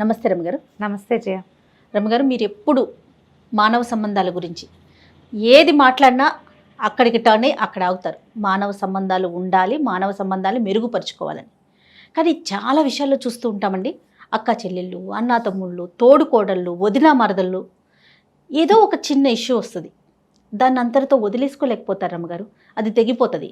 నమస్తే రమగారు. నమస్తే జయ. రమగారు, మీరు ఎప్పుడు మానవ సంబంధాల గురించి ఏది మాట్లాడినా అక్కడికి టర్న్ అయ్యి అక్కడ ఆగుతారు. మానవ సంబంధాలు ఉండాలి, మానవ సంబంధాలు మెరుగుపరుచుకోవాలని. కానీ చాలా విషయాల్లో చూస్తూ ఉంటామండి. అక్క చెల్లెళ్ళు, అన్నా తమ్ముళ్ళు, తోడుకోడళ్ళు, వదిన మరదళ్ళు, ఏదో ఒక చిన్న ఇష్యూ వస్తుంది, దాన్ని అంతటితో వదిలేసుకోలేకపోతారు రమగారు. అది తెగిపోతుంది.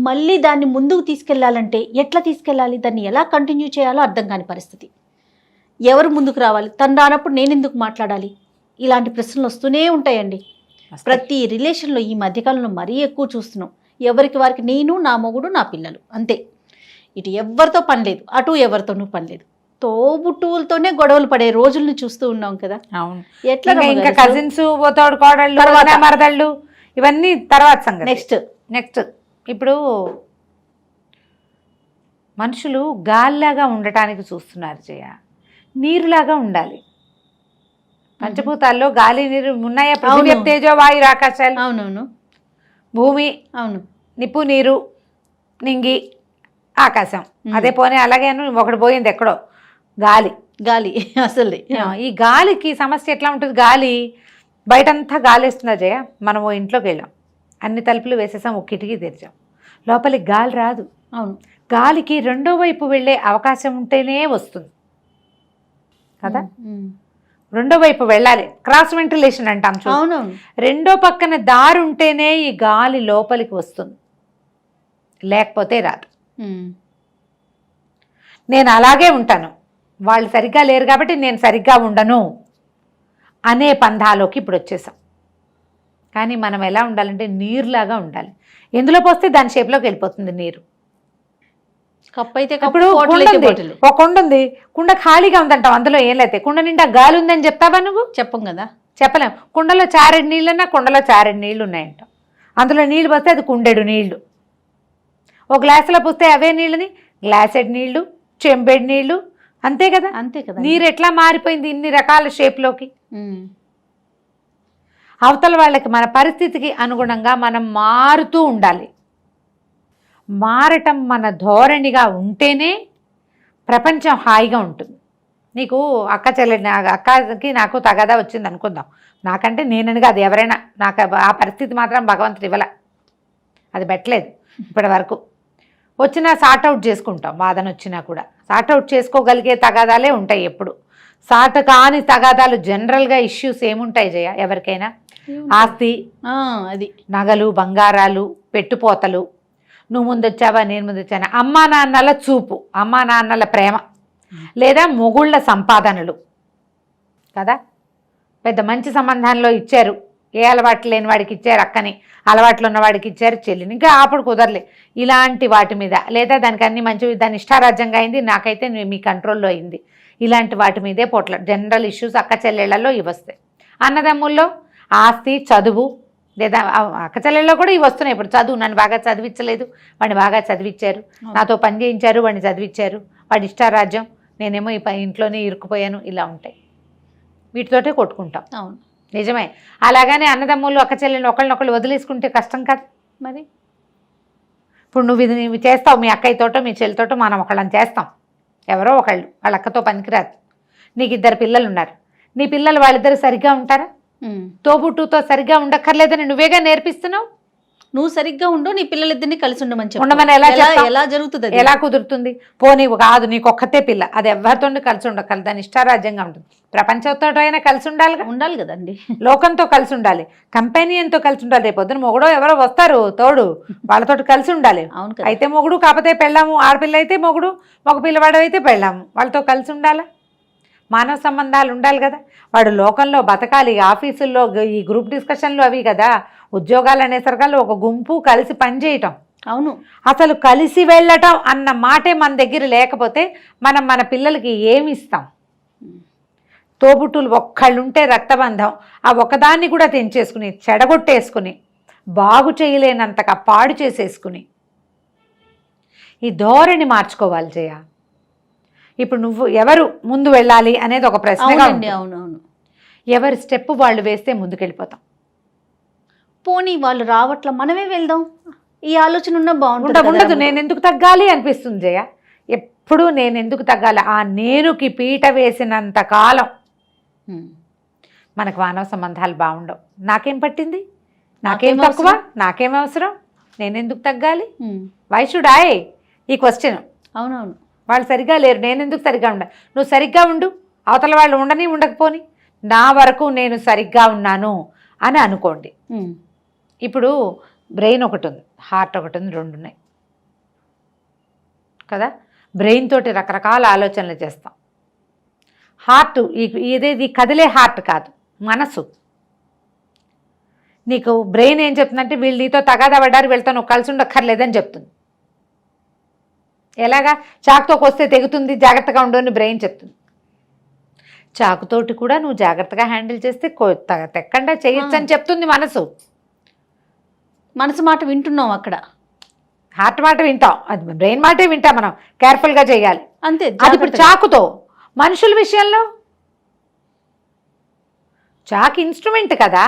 మళ్ళీ దాన్ని ముందుకు తీసుకెళ్లాలంటే ఎట్లా తీసుకెళ్ళాలి, దాన్ని ఎలా కంటిన్యూ చేయాలో అర్థం కాని పరిస్థితి. ఎవరు ముందుకు రావాలి, తను రానప్పుడు నేను ఎందుకు మాట్లాడాలి, ఇలాంటి ప్రశ్నలు వస్తూనే ఉంటాయండి. ప్రతి రిలేషన్లో ఈ మధ్యకాలంలో మరీ ఎక్కువ చూస్తున్నాం. ఎవరికి వారికి నేను, నా మొగుడు, నా పిల్లలు, అంతే. ఇటు ఎవరితో పని లేదు, అటు ఎవరితోనూ పని లేదు. తోబుట్టువులతోనే గొడవలు పడే రోజుల్ని చూస్తూ ఉన్నాం కదా. అవును. ఎట్లా ఇంకా కజిన్స్, తోడు కోడళ్ళు, మరదళ్ళు, ఇవన్నీ తర్వాత సంగతి. నెక్స్ట్ ఇప్పుడు మనుషులు గాలిలాగా ఉండటానికి చూస్తున్నారు జయ. నీరులాగా ఉండాలి. పంచభూతాల్లో గాలి, నీరు ఉన్నాయా? పృథివీ తేజో వాయు ఆకాశాలు. అవునవును. భూమి, అవును. నిప్పు, నీరు, నింగి, ఆకాశం. అదే పోనీ అలాగే ఒకటి పోయింది ఎక్కడో, గాలి. గాలి అసలు ఈ గాలికి సమస్య ఎట్లా ఉంటుంది? గాలి బయటంతా గాలి వేస్తుందా జయ? మనము ఇంట్లోకి వెళ్ళాం, అన్ని తలుపులు వేసేసాం, ఒక కిటికీ తెరిచాం, లోపలికి గాలి రాదు. అవును. గాలికి రెండో వైపు వెళ్ళే అవకాశం ఉంటేనే వస్తుంది కదా. రెండో వైపు వెళ్ళాలి, క్రాస్ వెంటిలేషన్ అంటాం. అవునవును. రెండో పక్కన దారి ఉంటేనే ఈ గాలి లోపలికి వస్తుంది, లేకపోతే రాదు. నేను అలాగే ఉంటాను, వాళ్ళు సరిగ్గా లేరు కాబట్టి నేను సరిగ్గా ఉండను అనే పంధాలోకి ఇప్పుడు వచ్చేసాం. కానీ మనం ఎలా ఉండాలంటే నీరులాగా ఉండాలి. ఎందులో పోస్తే దాని షేప్లోకి వెళ్ళిపోతుంది నీరు. కప్పు అయితే ఇప్పుడు ఒక కుండ ఉంది, కుండ ఖాళీగా ఉందంటాం, అందులో ఏం లేతే కుండ నిండా గాలి ఉందని చెప్తావా నువ్వు? చెప్పం కదా, చెప్పలేం. కుండలో చారెడు నీళ్ళన్నా కుండలో చారెడు నీళ్ళు ఉన్నాయంట, అందులో నీళ్ళు పోస్తే అది కుండెడు నీళ్లు. ఒక గ్లాసులో పోస్తే అవే నీళ్ళని గ్లాసెడ్ నీళ్లు, చెంబెడు నీళ్లు, అంతే కదా. అంతే కదా. నీరు ఎట్లా మారిపోయింది ఇన్ని రకాల షేప్లోకి. అవతల వాళ్ళకి మన పరిస్థితికి అనుగుణంగా మనం మారుతూ ఉండాలి. మారటం మన ధోరణిగా ఉంటేనే ప్రపంచం హాయిగా ఉంటుంది. నీకు అక్క చెల్లెని, అక్కకి నాకు తగాదా వచ్చింది అనుకుందాం, నాకంటే నేనని కాదు ఎవరైనా, నాకు ఆ పరిస్థితి మాత్రం భగవంతుడు ఇవ్వలే, అది పెట్టలేదు ఇప్పటి వరకు. వచ్చినా సార్ట్అవుట్ చేసుకుంటాం, వాదన వచ్చినా కూడా సార్ట్అవుట్ చేసుకోగలిగే తగాదాలే ఉంటాయి ఎప్పుడు. సార్ట్ కాని తగాదాలు జనరల్గా ఇష్యూస్ ఏముంటాయి జయ? ఎవరికైనా ఆస్తి, అది నగలు, బంగారాలు, పెట్టుపోతలు, నువ్వు ముందొచ్చావా నేను ముందొచ్చానా, అమ్మా నాన్నల చూపు, అమ్మా నాన్నల ప్రేమ, లేదా మొగుళ్ళ సంపాదనలు కదా. పెద్ద మంచి సంబంధంలో ఇచ్చారు, ఏ అలవాటు లేని వాడికి ఇచ్చారు అక్కని, అలవాట్లు ఉన్నవాడికి ఇచ్చారు చెల్లిని, ఇంకా అప్పుడు కుదరలే. ఇలాంటి వాటి మీద, లేదా దానికి అన్ని మంచి, దాని ఇష్టారాజ్యంగా అయింది, నాకైతే మీ కంట్రోల్లో అయింది, ఇలాంటి వాటి మీదే పోట్ల జనరల్ ఇష్యూస్ అక్క చెల్లెళ్లలో ఇవి వస్తాయి. అన్నదమ్ముల్లో ఆస్తి, చదువు, లేదా అక్క చెల్లెల్లో కూడా ఇవి వస్తున్నాయి. ఇప్పుడు చదువు, నన్ను బాగా చదివించలేదు, వాడిని బాగా చదివించారు, నాతో పని చేయించారు, వాడిని చదివించారు, వాడి ఇష్టారాజ్యం, నేనేమో ఈ ఇంట్లోనే ఇరుక్కుపోయాను, ఇలా ఉంటాయి. వీటితోటే కొట్టుకుంటాం. అవును, నిజమే. అలాగనే అన్నదమ్ములు అక్క చెల్లెలు ఒకళ్ళనొకళ్ళు వదిలేసుకుంటే కష్టం కాదు మరి. ఇప్పుడు నువ్వు ఇది చేస్తావు, మీ అక్కయ్యతోటో మీ చెల్లితోటో మనం ఒకళ్ళని చేస్తాం, ఎవరో ఒకళ్ళు, వాళ్ళ అక్కతో పనికిరాదు. నీకు 2 పిల్లలు ఉన్నారు, నీ పిల్లలు వాళ్ళిద్దరు సరిగ్గా ఉంటారా? తోబుట్టుతో సరిగ్గా ఉండక్కర్లేదని నువ్వేగా నేర్పిస్తున్నావు. నువ్వు సరిగ్గా ఉండు, నీ పిల్లలిద్దరిని కలిసి ఉండమని ఉండమని ఎలా జరుగుతుంది? ఎలా కుదురుతుంది? పోనీ కాదు, నీకు ఒక్కతే పిల్ల, అది ఎవరితో కలిసి ఉండక్కర్లేదు, దాని ఇష్టారాజ్యంగా ఉంటుంది. ప్రపంచంతో అయినా కలిసి ఉండాలి కదండి, లోకంతో కలిసి ఉండాలి, కంపెనీతో కలిసి ఉండాలి. రేపు పొద్దున మొగుడో ఎవరో వస్తారు తోడు, వాళ్ళతో కలిసి ఉండాలి. అయితే మొగుడు, కాకపోతే పెళ్ళాము, ఆడపిల్ల అయితే మొగుడు, మగ పిల్లవాడు అయితే పెళ్ళాము, వాళ్ళతో కలిసి ఉండాలా? మానవ సంబంధాలు ఉండాలి కదా. వాడు లోకంలో బతకాలి, ఆఫీసుల్లో ఈ గ్రూప్ డిస్కషన్లు అవి కదా, ఉద్యోగాలు అనేసరికల్లో ఒక గుంపు కలిసి పనిచేయటం. అవును, అసలు కలిసి వెళ్ళటం అన్న మాటే మన దగ్గర లేకపోతే మనం మన పిల్లలకి ఏమి ఇస్తాం? తోబుట్టులు ఒక్కళ్ళుంటే రక్తబంధం, ఆ ఒకదాన్ని కూడా తెంచేసుకుని, చెడగొట్టేసుకుని, బాగు చేయలేనంతగా పాడు చేసేసుకుని, ఈ ధోరణి మార్చుకోవాలి జయ. ఇప్పుడు నువ్వు ఎవరు ముందు వెళ్ళాలి అనేది ఒక ప్రశ్నగా ఉంది. అవునవును. ఎవరి స్టెప్ వాళ్ళు వేస్తే ముందుకెళ్ళిపోతాం. పోనీ వాళ్ళు రావట్ల, మనమే వెళ్దాం, ఈ ఆలోచన ఉన్నా బాగుంటుంది. ఉండదు, నేను ఎందుకు తగ్గాలి అనిపిస్తుంది జయ. ఎప్పుడు నేను ఎందుకు తగ్గాలి, ఆ నేనుకి పీట వేసినంత కాలం మనకు మానవ సంబంధాలు బాగుండవు. నాకేం పట్టింది, నాకేం తక్కువ, నాకేం అవసరం, నేను ఎందుకు తగ్గాలి, వై షుడ్ ఐ, ఈ క్వశ్చన్. అవునవును. వాళ్ళు సరిగ్గా లేరు, నేను ఎందుకు సరిగ్గా ఉండాలి, నువ్వు సరిగ్గా ఉండు, అవతల వాళ్ళు ఉండని ఉండకపోని నా వరకు నేను సరిగ్గా ఉన్నాను అని అనుకోండి. ఇప్పుడు బ్రెయిన్ ఒకటి ఉంది, హార్ట్ ఒకటి ఉంది, రెండు ఉన్నాయి కదా. బ్రెయిన్ తోటి రకరకాల ఆలోచనలు చేస్తాం. హార్ట్ ఇదేది కదిలే హార్ట్ కాదు, మనసు. నీకు బ్రెయిన్ ఏం చెప్తుందంటే వీళ్ళు నీతో తగాదా పడ్డారు, వీళ్ళతో నువ్వు కలిసి ఉండక్కర్లేదని చెప్తుంది. ఎలాగా, చాకుతో కొస్తే తెగుతుంది, జాగ్రత్తగా ఉండు అని బ్రెయిన్ చెప్తుంది. చాకుతోటి కూడా నువ్వు జాగ్రత్తగా హ్యాండిల్ చేస్తే తెక్కండా చేయొచ్చు అని చెప్తుంది మనసు. మనసు మాట వింటున్నాం అక్కడ, హార్ట్ మాట వింటాం, అది బ్రెయిన్ మాటే వింటాం మనం, కేర్ఫుల్గా చేయాలి అంతే. అది ఇప్పుడు చాకుతో. మనుషుల విషయంలో చాకు ఇన్స్ట్రుమెంట్ కదా,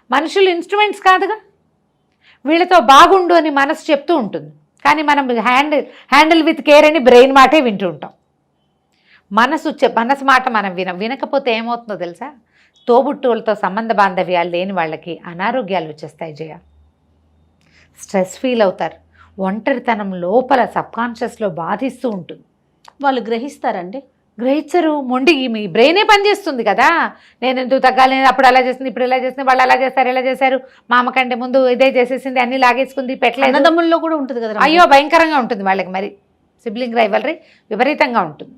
మనుషులు ఇన్స్ట్రుమెంట్స్ కాదుగా. వీళ్ళతో బాగుండు అని మనసు చెప్తూ ఉంటుంది, కానీ మనం హ్యాండిల్ విత్ కేర్ అని బ్రెయిన్ మాటే వింటూ ఉంటాం. మనసు మాట మనం వినకపోతే ఏమవుతుందో తెలుసా, తోబుట్టువులతో సంబంధ బాంధవ్యాలు లేని వాళ్ళకి అనారోగ్యాలు వచ్చేస్తాయి జయ. స్ట్రెస్ ఫీల్ అవుతారు, ఒంటరితనం లోపల సబ్కాన్షియస్లో బాధిస్తూ ఉంటుంది. వాళ్ళు గ్రహిస్తారండి? గ్రహించరు, మొండి. మీ బ్రెయినే పనిచేస్తుంది కదా, నేను ఎందుకు తగ్గాలి, అప్పుడు అలా చేస్తుంది, ఇప్పుడు ఇలా చేస్తుంది, వాళ్ళు అలా చేస్తారు, ఇలా చేశారు, మా అమ్మ కంటే ముందు ఇదే చేసేసింది, అన్ని లాగేసుకుంది, పెట్టలేదు. అన్నదమ్ముల్లో కూడా ఉంటుంది కదా. అయ్యో భయంకరంగా ఉంటుంది వాళ్ళకి, మరి సిబ్లింగ్ రైవల్రీ విపరీతంగా ఉంటుంది.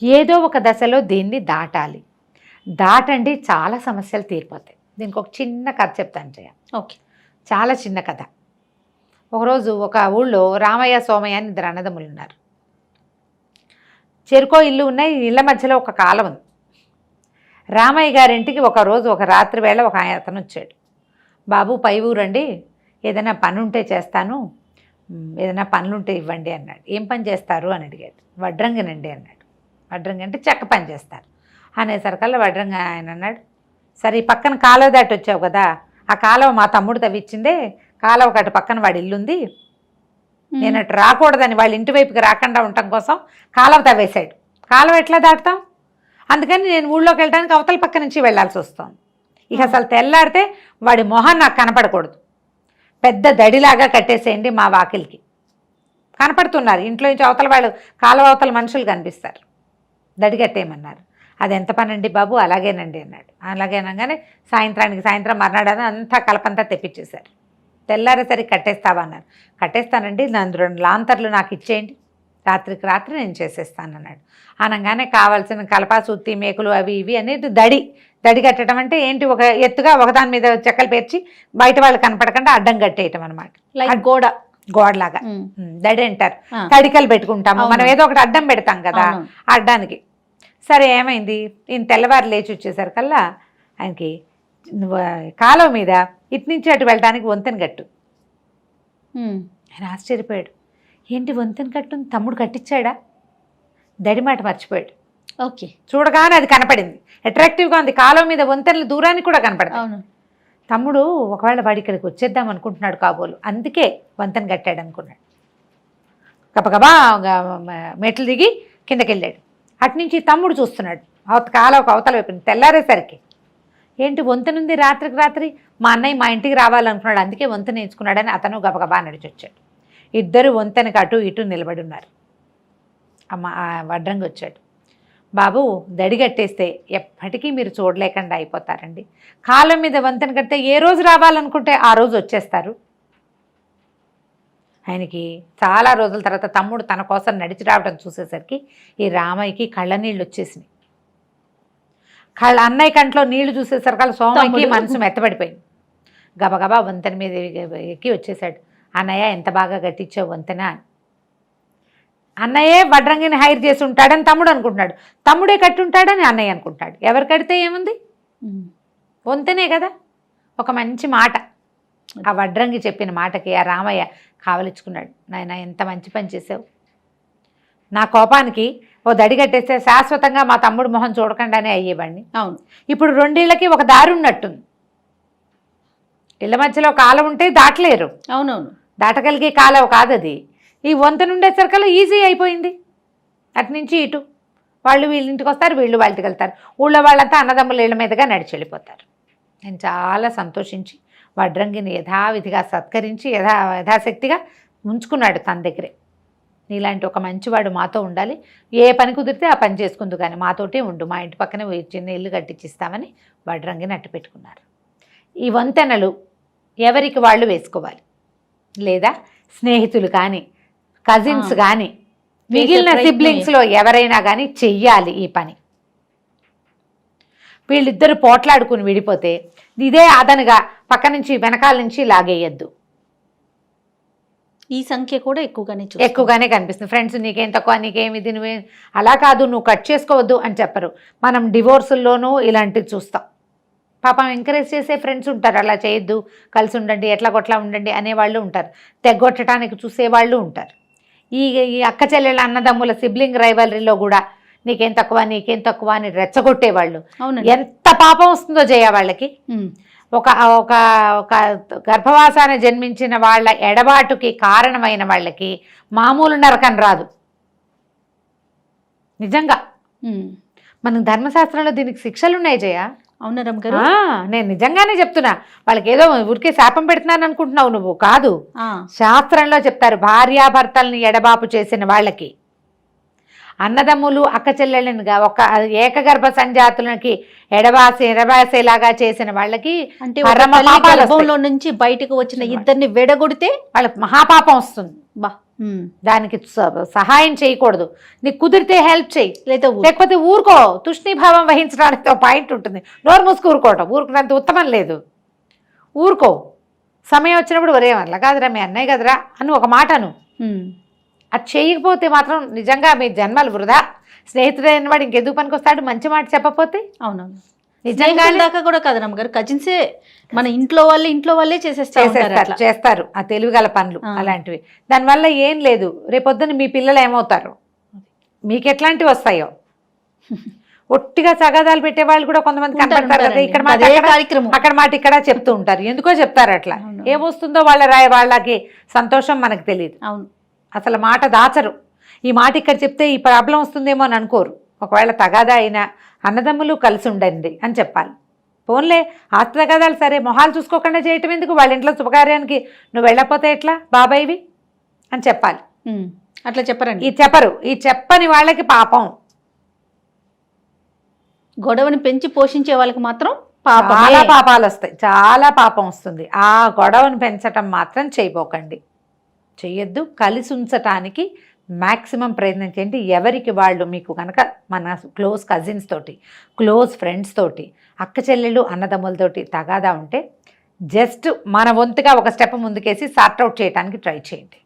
ఏదో ఒక దశలో దీన్ని దాటాలి. దాటండి, చాలా సమస్యలు తీరిపోతాయి. దీనికి ఒక చిన్న కథ చెప్తాను జయ. ఓకే, చాలా చిన్న కథ. ఒకరోజు ఒక ఊళ్ళో రామయ్య సోమయ్య అని ఇద్దరు అన్నదమ్ములు ఉన్నారు. చెరుకో ఇల్లు ఉన్నాయి, ఇళ్ళ మధ్యలో ఒక కాలం ఉంది. రామయ్య గారింటికి ఒకరోజు ఒక రాత్రి వేళ ఒక అతను వచ్చాడు. బాబు పై ఊరండి, ఏదైనా పని ఉంటే చేస్తాను, ఏదైనా పనులుంటే ఇవ్వండి అన్నాడు. ఏం పని చేస్తారు అని అడిగాడు. వడ్రంగినండి అన్నాడు. వడ్రంగి అంటే చెక్క పని చేస్తారు అనేసరికల్లా వడ్రంగి ఆయన అన్నాడు, సరే ఈ పక్కన కాలువ దాటి వచ్చావు కదా, ఆ కాలువ మా తమ్ముడు తవ్విచ్చిందే, కాలువ ఒకటి పక్కన వాడి ఇల్లుంది, నేను అటు రాకూడదని వాళ్ళ ఇంటి వైపుకి రాకుండా ఉండటం కోసం కాలువ తవ్వేశాడు. కాలువ ఎట్లా దాటుతాం, అందుకని నేను ఊళ్ళోకి వెళ్ళడానికి అవతల పక్క నుంచి వెళ్ళాల్సి వస్తుంది. ఇక అసలు తెల్లాడితే వాడి మొహం నాకు కనపడకూడదు, పెద్ద దడిలాగా కట్టేసేయండి మా వాకిలికి. కనపడుతున్నారు, ఇంట్లో నుంచి అవతల వాళ్ళు కాలువ అవతల మనుషులు కనిపిస్తారు, దడి కట్టేయమన్నారు. అది ఎంత పని అండి బాబు, అలాగేనండి అన్నాడు. అలాగే అనగానే సాయంత్రం మర్నాడు అంతా కలపంతా తెప్పించేశారు. తెల్లారేసరికి కట్టేస్తావా అన్నారు. కట్టేస్తానండి, నన్ను 2 లాంతర్లు నాకు ఇచ్చేయండి, రాత్రికి రాత్రి నేను చేసేస్తాను అన్నాడు. అనగానే కావాల్సిన కలప, సుత్తి, మేకులు అవి ఇవి అనేది దడి కట్టడం అంటే ఏంటి, ఒక ఎత్తుగా ఒకదాని మీద చెక్కలు పేర్చి బయట వాళ్ళు కనపడకుండా అడ్డం కట్టేయటం అనమాట. లైక్ గోడలాగా దడి అంటారు. తడికలు పెట్టుకుంటాము మనం, ఏదో ఒకటి అడ్డం పెడతాం కదా అడ్డానికి. సరే ఏమైంది, ఈయన తెల్లవారు లేచి వచ్చేసరికల్లా ఆయనకి కాలువ మీద ఇటు నుంచి అటు వెళ్ళడానికి వంతెన కట్టు. ఆయన ఆశ్చర్యపోయాడు, ఏంటి వంతెన కట్టు, తమ్ముడు కట్టించాడా, దడిమాట మర్చిపోయాడు. ఓకే, చూడగానే అది కనపడింది, అట్రాక్టివ్గా ఉంది, కాలువ మీద వంతెనలు దూరానికి కూడా కనపడదు. తమ్ముడు ఒకవేళ వాడి ఇక్కడికి వచ్చేద్దాం అనుకుంటున్నాడు కాబోలు, అందుకే వంతెన కట్టాడు అనుకున్నాడు. గబగబా మెట్లు దిగి కిందకి వెళ్ళాడు. అటునుంచి తమ్ముడు చూస్తున్నాడు, కాలువకు అవతల వైపు. తెల్లారేసరికి ఏంటి వంతెనుంది, రాత్రికి రాత్రి మా అన్నయ్య మా ఇంటికి రావాలనుకున్నాడు, అందుకే వంతెన ఎంచుకున్నాడని అతను గబగబా నడిచి వచ్చాడు. ఇద్దరు వంతెనకి అటు ఇటు నిలబడి ఉన్నారు. వడ్రంగి వచ్చాడు. బాబు దడి కట్టేస్తే ఎప్పటికీ మీరు చూడలేకుండా అయిపోతారండి, కాలం మీద వంతెన కడితే ఏ రోజు రావాలనుకుంటే ఆ రోజు వచ్చేస్తారు. ఆయనకి చాలా రోజుల తర్వాత తమ్ముడు తన కోసం నడిచి రావడం చూసేసరికి ఈ రామయ్యకి కళ్ళ నీళ్ళు వచ్చేసినాయి. అన్నయ్య కంట్లో నీళ్లు చూసేసరికి సోమయ్యకి మనసు మెత్తబడిపోయింది. గబగబా వంతెన మీద ఎక్కి వచ్చేసాడు. అన్నయ్య ఎంత బాగా కట్టించావు వంతెన అని. అన్నయ్యే వడ్రంగిని హైర్ చేసి ఉంటాడని తమ్ముడు అనుకుంటున్నాడు, తమ్ముడే కట్టి ఉంటాడని అన్నయ్య అనుకుంటాడు. ఎవరు కడితే ఏముంది, వంతెనే కదా. ఒక మంచి మాట, ఆ వడ్రంగి చెప్పిన మాటకి ఆ రామయ్య కావలించుకున్నాడు. నాయన ఎంత మంచి పని చేసావు, నా కోపానికి ఓ దడి కట్టేస్తే శాశ్వతంగా మా తమ్ముడు మొహం చూడకుండానే అయ్యేవాడిని. అవును, ఇప్పుడు 2 ఇళ్ళకి ఒక దారి ఉన్నట్టుంది. ఇళ్ళ మధ్యలో కాలం ఉంటే దాటలేరు, అవునవును, దాటగలిగే కాలం కాదు అది. ఈ వంతెన ఉండేసరికల్లా ఈజీ అయిపోయింది. అటు నుంచి ఇటు వాళ్ళు వీళ్ళ ఇంటికి వస్తారు, వీళ్ళు వాళ్ళ ఇంటికి వెళ్తారు. ఊళ్ళో వాళ్ళంతా అన్నదమ్ముల ఇళ్ళ మీదుగా నడిచి వెళ్ళిపోతారు. నేను చాలా సంతోషించి వడ్రంగిని యథావిధిగా సత్కరించి యథాశక్తిగా ఉంచుకున్నాడు తన దగ్గరే. నీలాంటి ఒక మంచివాడు మాతో ఉండాలి, ఏ పని కుదిరితే ఆ పని చేసుకుందు కానీ మాతోటే ఉండు, మా ఇంటి పక్కనే చిన్న ఇల్లు కట్టించిస్తామని వడ్రంగిని అట్టు పెట్టుకున్నారు. ఈ వంతెనలు ఎవరికి వాళ్ళు వేసుకోవాలి, లేదా స్నేహితులు కానీ కజిన్స్ కానీ మిగిలిన సిబ్లింగ్స్లో ఎవరైనా కానీ చెయ్యాలి ఈ పని. వీళ్ళిద్దరు పోట్లాడుకుని విడిపోతే ఇదే అదనుగా పక్క నుంచి వెనకాల నుంచి లాగేయద్దు. ఈ సంఖ్య కూడా ఎక్కువగానే కనిపిస్తుంది. ఫ్రెండ్స్ నీకేం తక్కువ, నీకేమి ఇది, నువ్వే అలా కాదు, నువ్వు కట్ చేసుకోవద్దు అని చెప్పరు. మనం డివోర్సుల్లోనూ ఇలాంటివి చూస్తాం. పాపం ఎంకరేజ్ చేసే ఫ్రెండ్స్ ఉంటారు, అలా చేయొద్దు, కలిసి ఉండండి, ఎట్లా కొట్లా ఉండండి అనేవాళ్ళు ఉంటారు, తెగొట్టడానికి చూసేవాళ్ళు ఉంటారు. ఈ అక్క చెల్లెళ్ళ అన్నదమ్ముల సిబ్లింగ్ రైవలరీలో కూడా నీకేం తక్కువ అని రెచ్చగొట్టేవాళ్ళు. ఎంత పాపం వస్తుందో జయ వాళ్ళకి. ఒక ఒక ఒక గర్భవాసాన జన్మించిన వాళ్ళ ఎడబాటుకి కారణమైన వాళ్ళకి మామూలు నరకం రాదు నిజంగా. మన ధర్మశాస్త్రంలో దీనికి శిక్షలు ఉన్నాయి జయ. అవునా రమ్మగారు? నేను నిజంగానే చెప్తున్నా. వాళ్ళకి ఏదో ఊరికే శాపం పెడుతున్నాను అనుకుంటున్నావు నువ్వు, కాదు. శాస్త్రంలో చెప్తారు, భార్యాభర్తల్ని ఎడబాపు చేసిన వాళ్ళకి, అన్నదమ్ములు అక్క చెల్లెళ్ళనిగా ఒక ఏకగర్భ సంజాతులకి ఎడబాసేలాగా చేసిన వాళ్ళకి, అంటే గర్భంలో నుంచి బయటకు వచ్చిన ఇద్దరిని విడగొడితే వాళ్ళకి మహాపాపం వస్తుంది. దానికి సహాయం చేయకూడదు. నీకు కుదిరితే హెల్ప్ చేయి, లేకపోతే ఊరుకో. తుష్ణీభావం వహించడానికి ఒక పాయింట్ ఉంటుంది. నోరు మూసుకు ఊరుకోవటం, ఊరుకున్నంత ఉత్తమం లేదు. ఊరుకో, సమయం వచ్చినప్పుడు ఒరే అట్లా కాదురా, మీ అన్నయ్య కదరా అని ఒక మాటను. అది చేయకపోతే మాత్రం నిజంగా మీ జన్మలు వృధా. స్నేహితుడైన వాడు ఇంకెందుకు పనికొస్తాడు మంచి మాట చెప్పపోతే? అవునవును, నిజంగా దాకా కూడా కాదు రమ్మగారు, కజిన్సే మన ఇంట్లో వాళ్ళే చేస్తారు ఆ తెలివిగల పనులు అలాంటివి. దానివల్ల ఏం లేదు, రేపొద్దున మీ పిల్లలు ఏమవుతారు, మీకు ఎట్లాంటివి వస్తాయో. ఒట్టిగా సగాదాలు పెట్టే వాళ్ళు కూడా కొంతమంది కనపడతారు కదా, ఇక్కడ మాట అక్కడ మాట ఇక్కడ చెప్తూ ఉంటారు. ఎందుకో చెప్తారు అట్లా. ఏమొస్తుందో వాళ్ళకి సంతోషం మనకు తెలియదు. అవును, అసలు మాట దాచరు. ఈ మాట ఇక్కడ చెప్తే ఈ ప్రాబ్లం వస్తుందేమో అని అనుకోరు. ఒకవేళ తగాదా అయినా అన్నదమ్ములు కలిసి ఉండండి అని చెప్పాలి. ఫోన్లే ఆస్తి తగాదాలు సరే, మొహాలు చూసుకోకుండా చేయటం ఎందుకు? వాళ్ళ ఇంట్లో శుభకార్యానికి నువ్వు వెళ్ళకపోతే ఎట్లా బాబాయివి అని చెప్పాలి. అట్లా చెప్పరండి, ఈ చెప్పని వాళ్ళకి పాపం. గొడవని పెంచి పోషించే వాళ్ళకి మాత్రం చాలా పాపాలు వస్తాయి, చాలా పాపం వస్తుంది. ఆ గొడవను పెంచటం మాత్రం చేయబోకండి, చెయ్యొద్దు. కలిసి ఉంచటానికి మ్యాక్సిమం ప్రయత్నం చేయండి. ఎవరికి వాళ్ళు, మీకు కనుక మన క్లోజ్ కజిన్స్ తోటి, క్లోజ్ ఫ్రెండ్స్ తోటి, అక్క చెల్లెళ్ళు అన్నదమ్ములతోటి తగాదా ఉంటే జస్ట్ మన వంతుగా ఒక స్టెప్ ముందుకేసి సార్ట్అవుట్ చేయడానికి ట్రై చేయండి.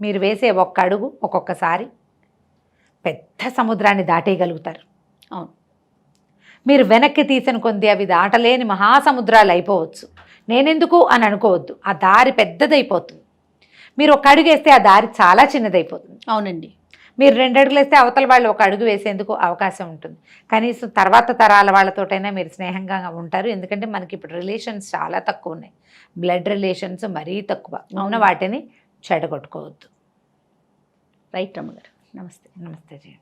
మీరు వేసే ఒక్క అడుగు ఒక్కొక్కసారి పెద్ద సముద్రాన్ని దాటేయగలుగుతారు. అవును, మీరు వెనక్కి తీసిన కొంది అవి దాటలేని మహాసముద్రాలు అయిపోవచ్చు. నేనెందుకు అని అనుకోవద్దు, ఆ దారి పెద్దదైపోతుంది. మీరు ఒక అడుగు వేస్తే ఆ దారి చాలా చిన్నదైపోతుంది. అవునండి, మీరు 2 అడుగులు వేస్తే అవతల వాళ్ళు ఒక అడుగు వేసేందుకు అవకాశం ఉంటుంది. కనీసం తర్వాత తరాల వాళ్ళతోటైనా మీరు స్నేహంగా ఉంటారు. ఎందుకంటే మనకి ఇప్పుడు రిలేషన్స్ చాలా తక్కువ ఉన్నాయి, బ్లడ్ రిలేషన్స్ మరీ తక్కువ. ఉన్న వాటిని చెడగొట్టుకోవద్దు. రైట్ రమ్మగారు, నమస్తే. నమస్తే జీ.